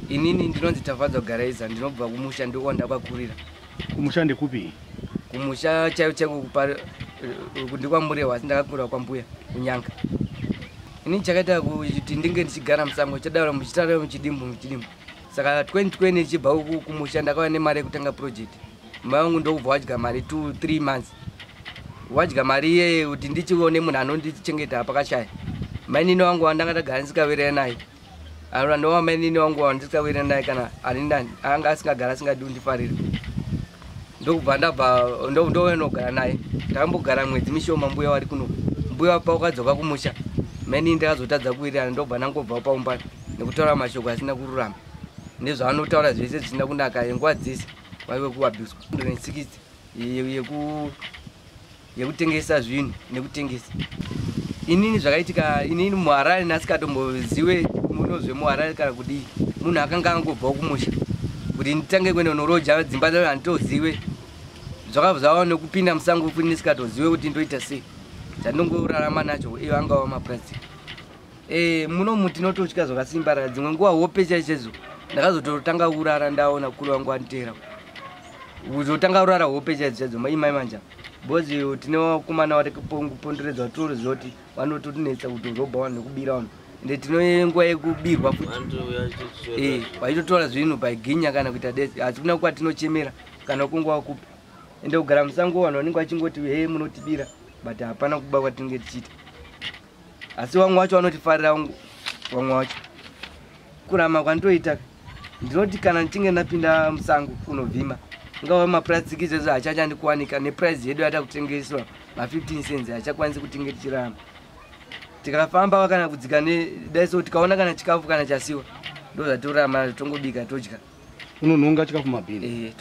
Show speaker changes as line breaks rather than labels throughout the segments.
Inini ndinonzi Tafadza Garaiza, ndinobva kumusha ndiko ndakakurira.
Kumusha ndekupi?
Kumusha chaiwo kupa ndikwamburewa asi ndakakura kwambuya kunyanga. Ini chakaita kuti ndinge ndichigara musango chadaro muchitara muchidimbu. Saka 2020 ndichibva kumusha ndakauya nemari yekutanga project. Mai vangu ndokubva wadya mari 2-3 months. Wadya mari iye kuti ndichione munhu anondichengeta pakashaya. Mainini wangu wandanga ndagara ndisikaverera naye. Alora ndo mainini wangu wandisikaverera naye kana alindani anga asingagara asingadi undifarire. Ndokubva ndabva ndonogara naye. Takambogara mwedzi mishoma mbuya wari kuno. Mbuya pakadzoka kumusha. Mainini ndakazotadza kuwirirana ndobva ndangobva paumbani nekutaura mashoko asina kururama. Ndezvaanotaura zvese zvisina kunaka nguva dzese vaive kuabuswa. 160 yekutengesa zvinhu nekutengesa. Inini zvakaitika inini muHarare nasikatombozive munozve muHarare kana kudii. Munhu akanga angobva kumusha kuti nditange kuenda kunoroja dzimba dzacho handitozive. Zvakabva nekupinda musango kuti ndisikatozive kuti ndoita sei. Zvandongorarama nacho ivo angava mapurasitiki. Munomu tinototya zvakasimbarara dzimwe nguva hope chaichezo. Ndakazototanga kurara ndaona kuru wangu aniteera. Kuzotanga kurara hope chaichezo maimai manja. Bozi tinokumana wari kuponderedza toro zoti vanototinetsa kuti robha vanhu nekubira vanhu. Ende tinonguva yekubirwa futi. Vaitotora zvinhu paiginya kana kuita desi. Hatina kuva tinochemera kana kunguva kupi. Ende kugara musango vanhu vanenge vachingoti munotibira. But hapana kuba kwatinenge tichiita. Asi vamwe vacho vanotifarira vamwe vacho. Kurama kwandoita ndinoti kana ndichinge ndapinda musango kunovhima. Ngava mapurasitiki izvozvo hachachandi kuwanika neprice yedu yatakutengeswa ma15 cents hachakwanisi kutinge tichirarama. Tikafamba kana kudzika nedaiso tikaona kana chikafu kana chasiwa ndozvatorarama tongobika todya.
Unonhonga chikafu mabhini?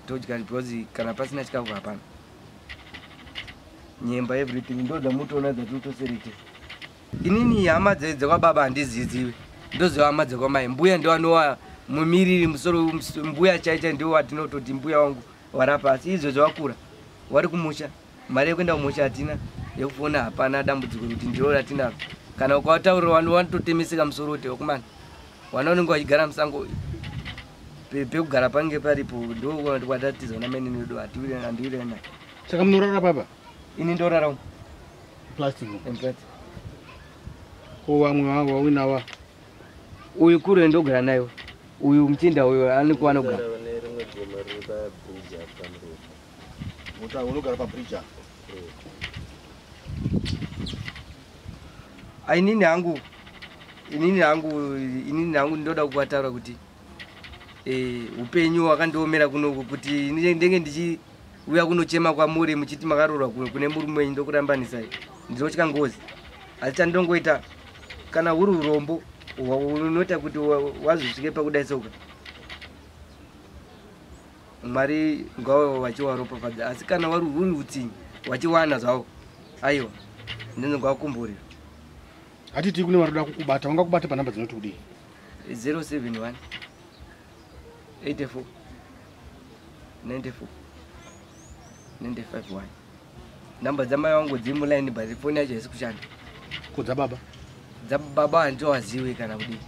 Todya because kana pasina chikafu hapana. Nyemba everything ndodzamutoona dzatotoserete. Inini hama dzekwababa handizidziwe. Ndoziva hama dzekwamai. Mbuya ndoanowa mumiriri musoro mbuya chaicha ndio watinototi mbuya wangu warapasi. Izvo wakura wari kumusha mari yekuenda kumusha hatina yekufona hapana dambudziko kuti ndiro ratinaro. Kana ukataurira vanhu vanototemeseka musoro kuti wakumana vana vanenge vachigara musango pekugara pange paripo ndo kwatatizaona mainini wedu handiwirana naye.
Saka munorara papa?
Ini ndorara umu.
Plastic?
Plastic.
Ko vamwe wawinawa?
Uyu kure ndogara nayo. Uyu mchinda uyu anikuwa anogara.
Unogara pabridge?
Inini hangu ndoda kuvataura kuti upenyu hwakandiomera kunoku kuti ndenge ndichiuya kunochema kwamuri muchiti makarorwa kune murume wenyu ndokurambanisai. Ndinotya ngozi. Asi chandongoita kana huri urombo unoita kuti wazosvike pakudai soka. Mwari ngavo vachiwaropafadza. Asi kana wari huri utsinyi wachiwana zvavo aiwa ndinongakumburira.
Hatiti kune varoda kukubata vangakubata panhamba dzinoti kudii?
071 84 94 951. Namba dzamai vangu dziri mulaini but foni yacho haisi kushanda.
Kodza baba?
Baba handiwaziwe kana kudii.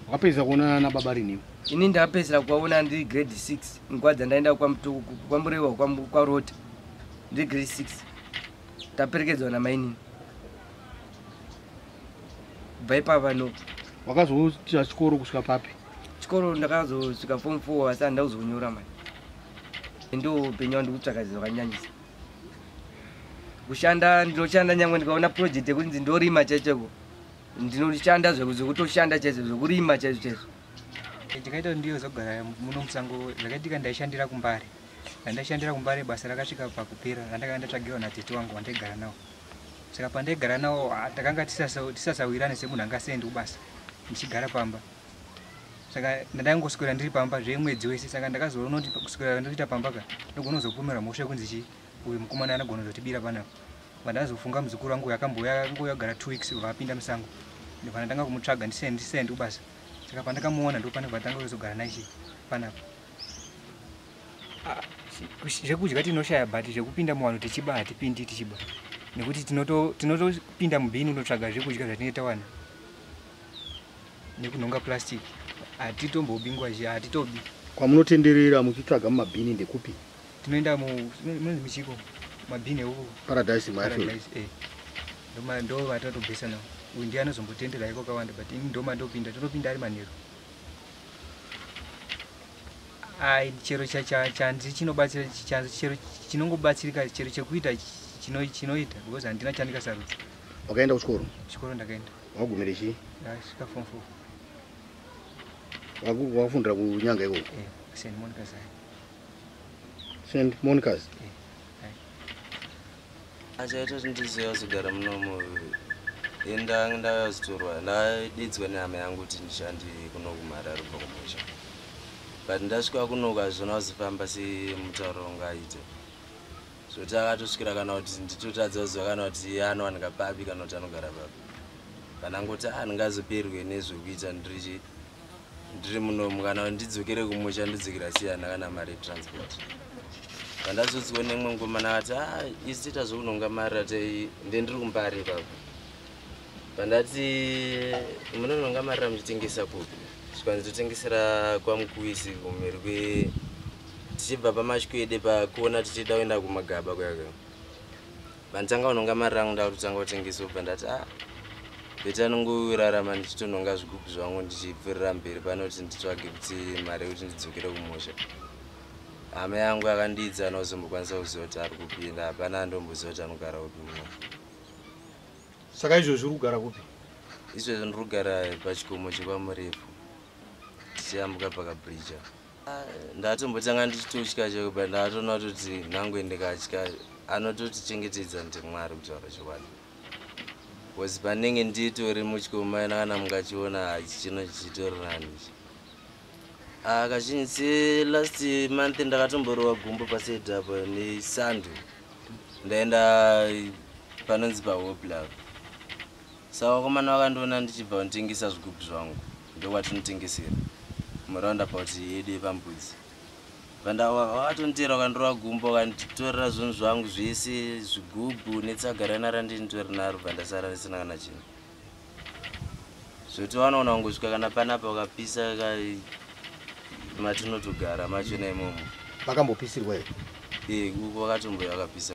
Wakapedza kuonana nababa rini?
Ini ndakapedzera kuvaona ndiri grade 6 nguva dzandaenda kwamburewa kwarota ndiri grade 6. Taperekedzwa namainini. Bva ipapa no.
Wakazoita chikoro kusvika papi?
Chikoro ndakazosvika form 4 asi handakuzonyora mani. Ndo upenyu hwandikutsvaka zvakanyanyisa. Kushanda ndinoshanda nyangwe ndikaona project yekuti ndorima chaicheko. Ndinoshanda zvekutoshanda chaizvo zvekurima chaizvo.
Ndikaita ndiyo zogara muno musango zvakaitika ndaishandira kuMbare. Ndaishandira kuMbare basa rakasvika pakupera randakanga ndatsvagirwa natete wangu wandaigara nawo. Saka pandaigara nawo takanga tisasawirane semunhu angasendi kubasa ndichigara pamba. Saka ndangoswera ndiri pamba zvemwedzi wese. Saka ndakazoona kuti kuswera ndoita pamba ka ndogona kuzopomera mhosva yekunzi uyu mukomana anogona kuzotibira panapa. Vandazofunga muzukuru wangu yakambouya ngogara 2 weeks vapinda musango. Ndibva ndanga kumutsvaga ndisendi kubasa. Saka pandakamuona ndo pane vatanga kuzogara naye panapa. Zvekudya tinoshaya but zvekupinda muvanhu tichiba hatipindi tichiba. Nekuti tinotopinda mubhini unotsvaga zvekudya zvatinenge tawana nekunhonga plastic. Atitombobingwa zhi atitobi.
Kwamunotenderera muchitsvaga mumabhini ndekupi?
Tinoenda muchiko mabhini huko
Paradise Mafia.
Ndo vatatobvesa nawo. Uyu ndiye anozombotendera iko kawanda but ini ndo mandopinda tonopinda ari manheru. Chero chanzi chinobatsira chero chinongobatsirika chero chekuita chinoita because handina chandikasarudza.
Wakaenda kuchikoro?
Chikoro ndakaenda.
Wagumire chi?
Ndasvika form
4. Wakufundira kunyanga ikoko?
St. Monica's.
St. Monica's?
Achaita kuti ndiziva kugara munomu ndazitorwa ndadidzwa nehama yangu kuti ndishande kuno kuMharare kubva kumusha. But ndasvika kuno ukazviona kuzifamba semutauro ungaite. So takatosvikira kana kuti nditotadza kuziva kana kuti anowanika papi kana kuti anogara papi. Kana ngoti handingazoperwe nezvekuita ndiri munomu kana kuti ndidzokere kumusha ndidzokera siyana kana mari yetransport. Pandazodzwa nemwe ngoma nakati isi tiita zvokunonga mari ati ndendiri kuMbare ipapo. Pandati munononga mari muchitengesa kupi? Nditotengesera kwaMukuisi kumhiri tichibva paMashkwede pakuona tichida kuenda kuMagaba kuyaka. Panditanga kunonga mari rangu ndakutotanga kutengesa ubva ndati beta nongorarama ndichitononga zvigubhu zvangu ndichipfuurira mberi pane kuti nditsvage kuti mari yekuti ndidzokere kumusha. Hama yangu yakandidza anozombokwanisa kuziva kuti ari kupinda hapana andomboziva kuti anogara kupi muno.
Saka izvozvi uri kugara kupi?
Izvozvo ndiri kugara pachikomo chekwaMurefu tichiyambuka pakabridge. Ndatombotanga ndichitotya chekuba ndatoona kuti nhangwe ndikatya anototichengetedza ndiMwari kutaura chokwadi. Because panenge nditori muchikomo kana mungachiona chinochitori nani. Kazhinji last month ndakatomborowa gumbo paSedapo neSandu. Ndaenda panonzi paHoplove. Saka vakomana vakandiona ndichibva kunditengesa zvigubhu zvangu. Ndokwatinotengesera muroundabout yedu yepaMbudzi. Vakatonditera vakandorova gumbo vakanditorera zvinhu zvangu zvese zvigubhu netsagarana randinitori naro vandasara risina kana chinhu. Zvoti vanoona kungosvika kana panapa vakapisa matinotogara machona imomo.
Vakambopisirwa here?
Uko vakatomboya vakapisa.